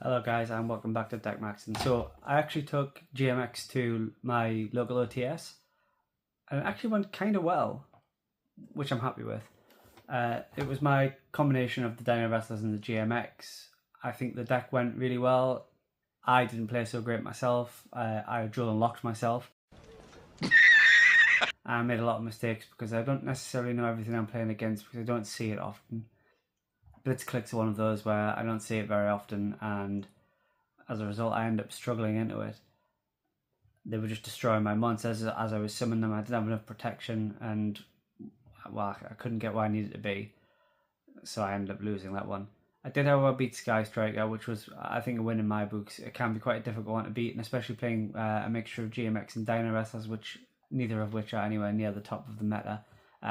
Hello guys and welcome back to Deckmaxing. So I actually took Genomix to my local OTS and it actually went kind of well, which I'm happy with. It was my combination of the Dinowresters and the Genomix. I think the deck went really well. I didn't play so great myself. I drill and locked myself. I made a lot of mistakes because I don't necessarily know everything I'm playing against because I don't see it often. Blitzclick's one of those where I don't see it very often, and as a result I end up struggling into it. They were just destroying my monsters as I was summoning them. I didn't have enough protection and, well, I couldn't get where I needed to be, so I ended up losing that one. I did however beat Sky Striker, which was, I think, a win in my books. It can be quite a difficult one to beat, and especially playing a mixture of Genomix and Dinowresters, which neither of which are anywhere near the top of the meta.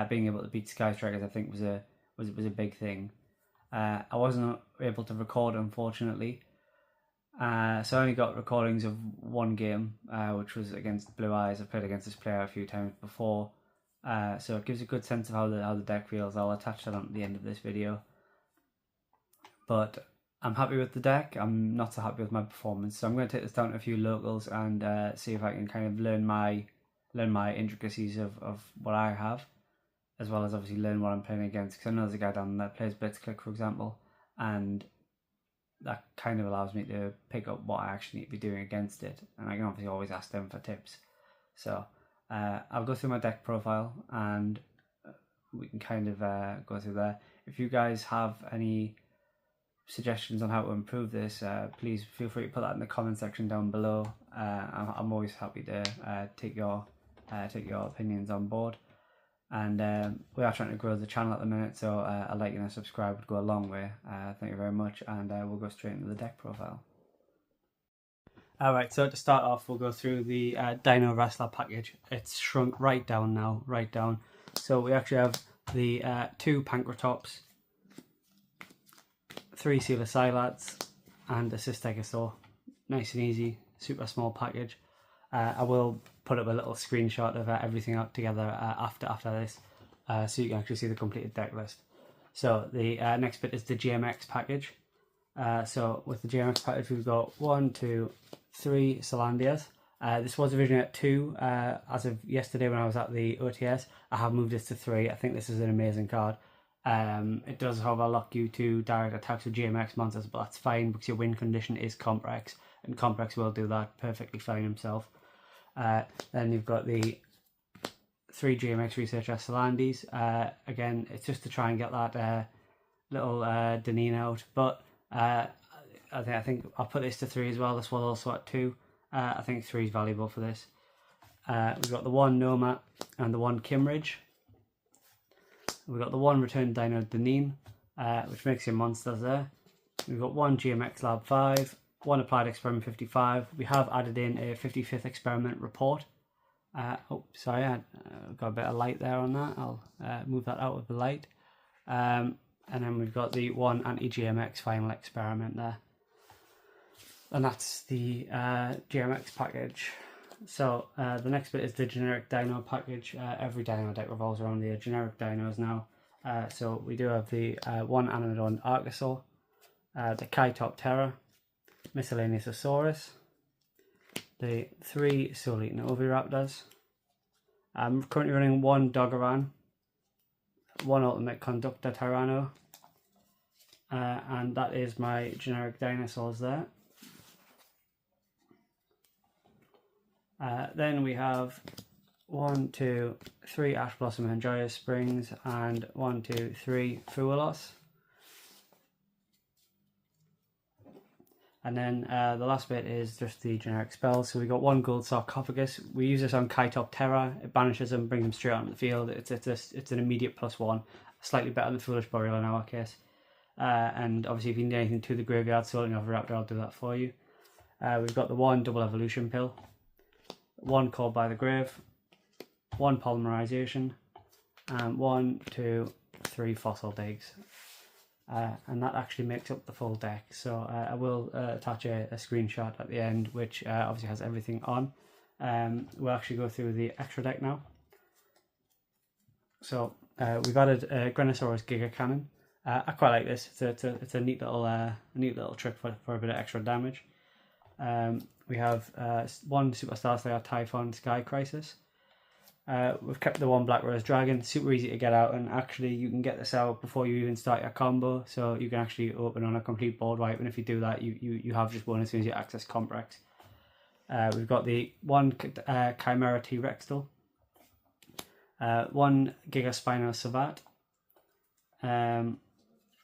Being able to beat Sky Strikers, I think, was a big thing. I wasn't able to record, unfortunately, so I only got recordings of one game, which was against Blue Eyes. I've played against this player a few times before, so it gives a good sense of how the deck feels. I'll attach that on the end of this video. But I'm happy with the deck. I'm not so happy with my performance, so I'm going to take this down to a few locals and see if I can kind of learn my intricacies of what I have, as well as obviously learn what I'm playing against, because I know there's a guy down there that plays Blitzclick, for example, and that kind of allows me to pick up what I actually need to be doing against it, and I can obviously always ask them for tips. So I'll go through my deck profile and we can kind of go through there. If you guys have any suggestions on how to improve this, please feel free to put that in the comment section down below. I'm always happy to take your opinions on board. And we are trying to grow the channel at the minute, so a like and a subscribe would go a long way. Thank you very much, and we'll go straight into the deck profile. Alright, so to start off, we'll go through the Dinowrester package. It's shrunk right down now, right down. So we actually have the 2 Pankratops, 3 Sealer Silats, and a Stegosaur. Nice and easy, super small package. I will put up a little screenshot of everything out together after this, so you can actually see the completed deck list. So the next bit is the Genomix package. So with the Genomix package, we've got 1, 2, 3 Salandias. This was originally at 2 as of yesterday when I was at the OTS. I have moved this to 3. I think this is an amazing card. It does, however, lock you to direct attacks with Genomix monsters, but that's fine because your win condition is Comprex, and Comprex will do that perfectly fine himself. Then you've got the 3 Genomix Researcher Salandis. Again, it's just to try and get that little Deneen out, but I think I'll put this to 3 as well. This was also at 2. I think 3 is valuable for this. We've got the 1 Noma and the 1 Kimridge. We've got the 1 Return Dino Deneen, which makes your monsters there. We've got 1 Genomix Lab 5, 1 Applied Experiment 55. We have added in a 55th Experiment Report. Oh, sorry, I got a bit of light there on that. I'll move that out with the light. And then we've got the 1 Anti-Genomix Final Experiment there. And that's the Genomix package. So the next bit is the generic dino package. Every dino deck revolves around the generic dinos now. So we do have the 1 Anodon Archosaur, the Kaitop Terror, Miscellaneous Osaurus, the 3 Soul-Eating Oviraptors. I'm currently running 1 Dogoran, 1 Ultimate Conductor Tyranno, and that is my generic dinosaurs there. Then we have 1, 2, 3 Ash Blossom and Joyous Springs, and 1, 2, 3 Fruilos. And then the last bit is just the generic spells. So we got 1 Gold Sarcophagus. We use this on Kaitop Terror. It banishes them, brings them straight onto the field. It's an immediate +1, slightly better than Foolish Burial in our case. And obviously, if you need anything to the graveyard, Soul-Eating Oviraptor, I'll do that for you. We've got the 1 Double Evolution Pill, 1 Called by the Grave, 1 Polymerization, and 1, 2, 3 Fossil Digs. And that actually makes up the full deck. So I will attach a screenshot at the end, which obviously has everything on. We'll actually go through the extra deck now. So we've added Grenosaurus Giga Cannon. I quite like this. It's a neat little trick for a bit of extra damage. We have one Superstar Slayer Typhon Sky Crisis. We've kept the one Black Rose Dragon, super easy to get out, and actually you can get this out before you even start your combo, so you can actually open on a complete board wipe, and if you do that, you have just one as soon as you access Comprex. We've got the one Chimera T-Rextal, one Gigaspino Savat.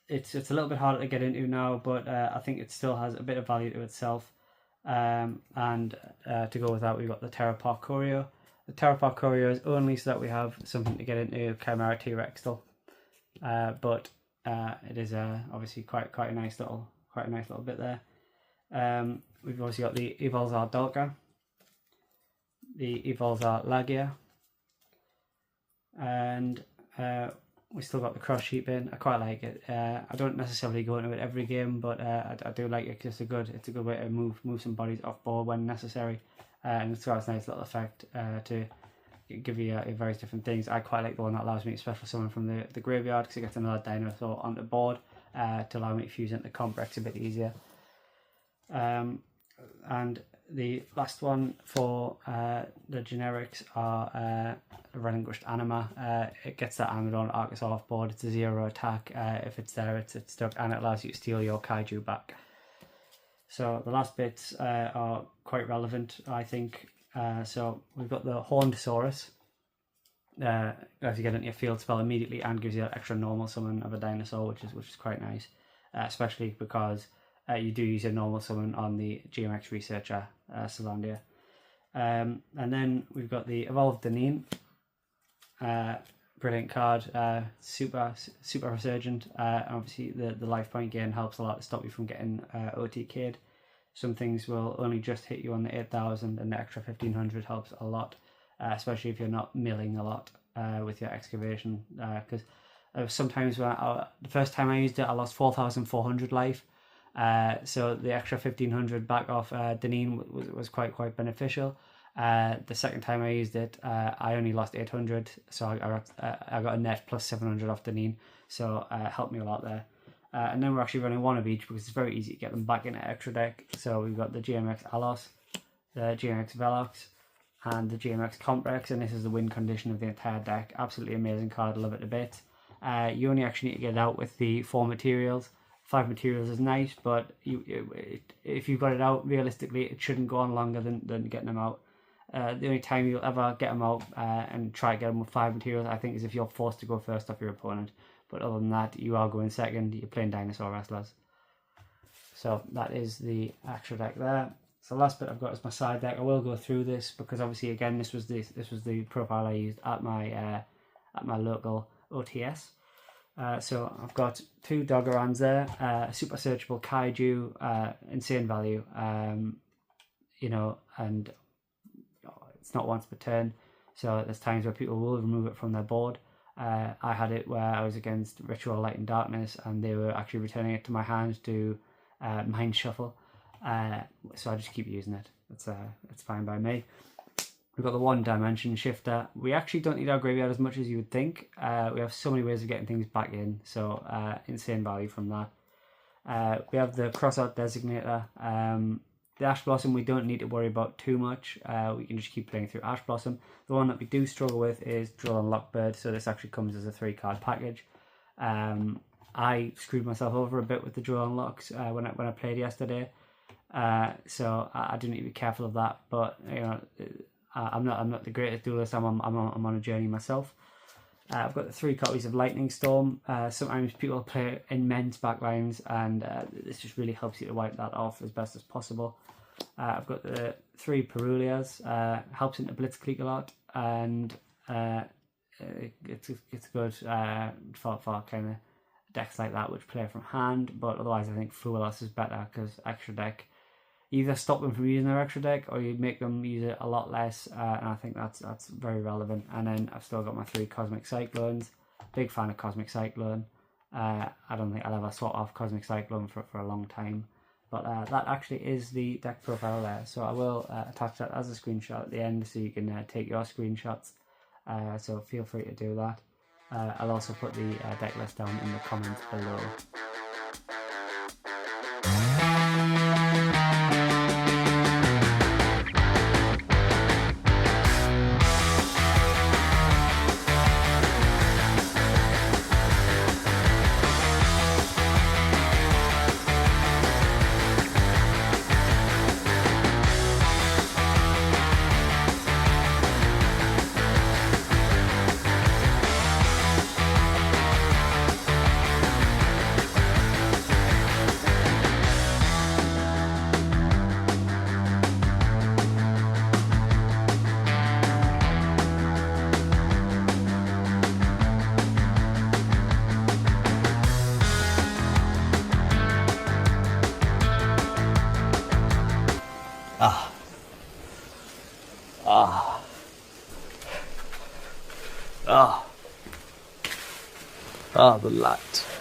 It's a little bit harder to get into now, but I think it still has a bit of value to itself. And to go with that, we've got the Terrapark Choreo. The Terrapark Choreo is only so that we have something to get into Chimera T-Rextal, but it is obviously quite a nice little bit there. We've also got the Evolzar Dolka, the Evolzar Lagia, and we still got the Cross Sheep in. I quite like it. I don't necessarily go into it every game, but I do like it because it's a good way to move some bodies off board when necessary. And it's got a nice little effect to give you various different things. I quite like the one that allows me to special summon from the graveyard because it gets another dinosaur onto board to allow me to fuse into Comprex a bit easier. And the last one for the generics are Relinquished Anima. It gets that Amadon Arcus off board. It's a 0 attack. If it's there, it's stuck, and it allows you to steal your Kaiju back. So the last bits are quite relevant, I think. So we've got the Horned Saurus. As you get into your field spell immediately, and gives you an extra normal summon of a dinosaur, which is quite nice, especially because you do use a normal summon on the Genomix Researcher Salandia. And then we've got the Evolved Deneen. Brilliant card, super resurgent. Obviously the life point gain helps a lot to stop you from getting OTK'd. Some things will only just hit you on the 8,000, and the extra 1,500 helps a lot, especially if you're not milling a lot with your excavation. Because sometimes when the first time I used it, I lost 4,400 life. So the extra 1,500 back off Deneen was quite beneficial. The second time I used it, I only lost 800, so I got a net plus 700 off Deneen, so it helped me a lot there. And then we're actually running one of each because it's very easy to get them back into extra deck. So we've got the GMX Alos, the GMX Velox, and the GMX Comprex, and this is the win condition of the entire deck. Absolutely amazing card, love it a bit. You only actually need to get it out with the 4 materials. 5 materials is nice, but if you've got it out, realistically, it shouldn't go on longer than getting them out. The only time you'll ever get them out and try to get them with 5 materials, I think, is if you're forced to go first off your opponent. But other than that, you are going second, you're playing Dinosaur Wrestlers. So that is the extra deck there. So the last bit I've got is my side deck. I will go through this because obviously, again, this was the profile I used at my local OTS. So I've got 2 Doggerans there, super searchable Kaiju, insane value, and it's not once per turn, so there's times where people will remove it from their board. I had it where I was against Ritual Light and Darkness, and they were actually returning it to my hand to Mind Shuffle, so I just keep using it. It's fine by me. We've got the 1 Dimension Shifter. We actually don't need our graveyard as much as you would think. We have so many ways of getting things back in, so insane value from that. We have the Crossout Designator. The Ash Blossom we don't need to worry about too much. We can just keep playing through Ash Blossom. The one that we do struggle with is Drill and Lockbird, so this actually comes as a 3-card package. I screwed myself over a bit with the Drill and Locks when I played yesterday, so I do need to be careful of that. But I'm not the greatest duelist. I'm on a journey myself. I've got the 3 copies of Lightning Storm. Sometimes people play immense backlines, and this just really helps you to wipe that off as best as possible. I've got the 3 Perulias. Helps into Blitzkrieg a lot, and it's good for kind of decks like that which play from hand. But otherwise, I think Fuelos is better because extra deck. You either stop them from using their extra deck, or you make them use it a lot less, and I think that's very relevant. And then I've still got my 3 Cosmic Cyclones. Big fan of Cosmic Cyclone. I don't think I'll ever swap off Cosmic Cyclone for a long time. But that actually is the deck profile there. So I will attach that as a screenshot at the end so you can take your screenshots. So feel free to do that. I'll also put the deck list down in the comments below. The light.